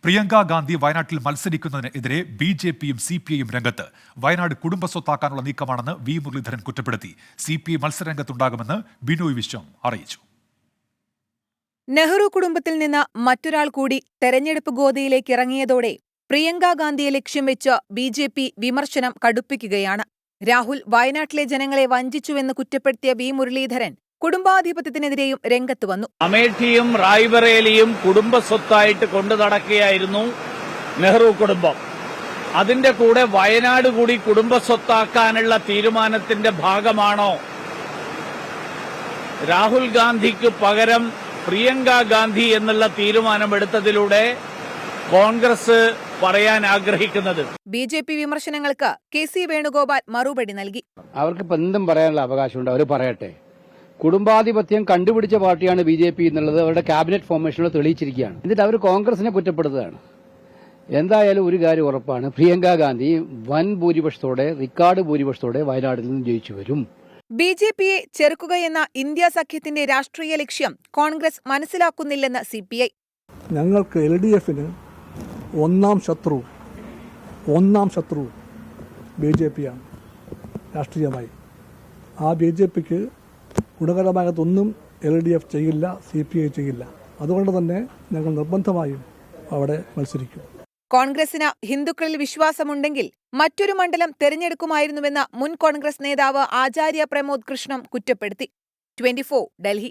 പ്രിയങ്ക ഗാന്ധി വയനാട്ടിൽ മത്സരിക്കുന്നതിനെതിരെ ബി.ജെ.പിയും സി.പി.ഐയും രംഗത്ത്. വയനാട് കുടുംബസ്വത്താക്കാനുള്ള നീക്കമാണെന്ന് വി മുരളീധരൻ കുറ്റപ്പെടുത്തി. സി.പി.ഐ മത്സരരംഗത്തുണ്ടാകുമെന്ന് ബിനോയ് വിശ്വം അറിയിച്ചു. നെഹ്റു കുടുംബത്തിൽ നിന്ന് മറ്റൊരാൾ കൂടി തെരഞ്ഞെടുപ്പ് ഗോദയിലേക്ക് ഇറങ്ങിയതോടെ പ്രിയങ്ക ഗാന്ധിയെ ലക്ഷ്യം വെച്ച് ബി.ജെ.പി വിമർശനം കടുപ്പിക്കുകയാണ്. രാഹുൽ വയനാട്ടിലെ ജനങ്ങളെ വഞ്ചിച്ചുവെന്ന് കുറ്റപ്പെടുത്തിയ വി മുരളീധരൻ കുടുംബാധിപത്യത്തിനെതിരെയും രംഗത്ത് വന്നു. അമേഠിയും റായ്ബറേലിയും കുടുംബസ്വത്തായിട്ട് കൊണ്ടു നടക്കുകയായിരുന്നു നെഹ്റു കുടുംബം. അതിന്റെ കൂടെ വയനാട് കൂടി കുടുംബസ്വത്താക്കാനുള്ള തീരുമാനത്തിന്റെ ഭാഗമാണോ രാഹുൽ ഗാന്ധിക്ക് പകരം പ്രിയങ്ക ഗാന്ധി എന്നുള്ള തീരുമാനമെടുത്തതിലൂടെ കോൺഗ്രസ് പറയാൻ ആഗ്രഹിക്കുന്നത്? ബി.ജെ.പി വിമർശനങ്ങൾക്ക് കെ.സി. വേണുഗോപാൽ മറുപടി നൽകി. അവർക്ക് എന്തും പറയാനുള്ള അവകാശമുണ്ട്, അവർ പറയട്ടെ. കുടുംബാധിപത്യം കണ്ടുപിടിച്ച പാർട്ടിയാണ് ബി.ജെ.പി എന്നുള്ളത് അവരുടെ ക്യാബിനറ്റ് ഫോർമേഷനിൽ തെളിയിച്ചിരിക്കുകയാണ്. എന്നിട്ട് അവർ കോൺഗ്രസിനെ കുറ്റപ്പെടുത്തുകയാണ്. എന്തായാലും ഒരു കാര്യം ഉറപ്പാണ്, പ്രിയങ്ക ഗാന്ധി വൻ ഭൂരിപക്ഷത്തോടെ, റിക്കാർഡ് ഭൂരിപക്ഷത്തോടെ വയനാട്ടിൽ നിന്ന് ജയിച്ചു വരും. ബി.ജെ.പിയെ ചെറുക്കുകയെന്ന ഇന്ത്യ സഖ്യത്തിന്റെ രാഷ്ട്രീയ ലക്ഷ്യം കോൺഗ്രസ് മനസ്സിലാക്കുന്നില്ലെന്ന് സി.പി.ഐ. ഞങ്ങൾക്ക് LDFന് ഒന്നാം ശത്രു ബി.ജെ.പിയാണ് രാഷ്ട്രീയമായി. ആ ബി.ജെ.പിക്ക് ഗുണകരമായതൊന്നും LDF ചെയ്യില്ല, CPI ചെയ്യില്ല. അതുകൊണ്ട് തന്നെ ഞങ്ങൾ നിർബന്ധമായും അവിടെ മത്സരിക്കും. കോൺഗ്രസിന് ഹിന്ദുക്കളിൽ വിശ്വാസമുണ്ടെങ്കിൽ മറ്റൊരു മണ്ഡലം തെരഞ്ഞെടുക്കുമായിരുന്നുവെന്ന് മുൻ കോൺഗ്രസ് നേതാവ് ആചാര്യ പ്രമോദ് കൃഷ്ണം കുറ്റപ്പെടുത്തി. 24 ഡൽഹി.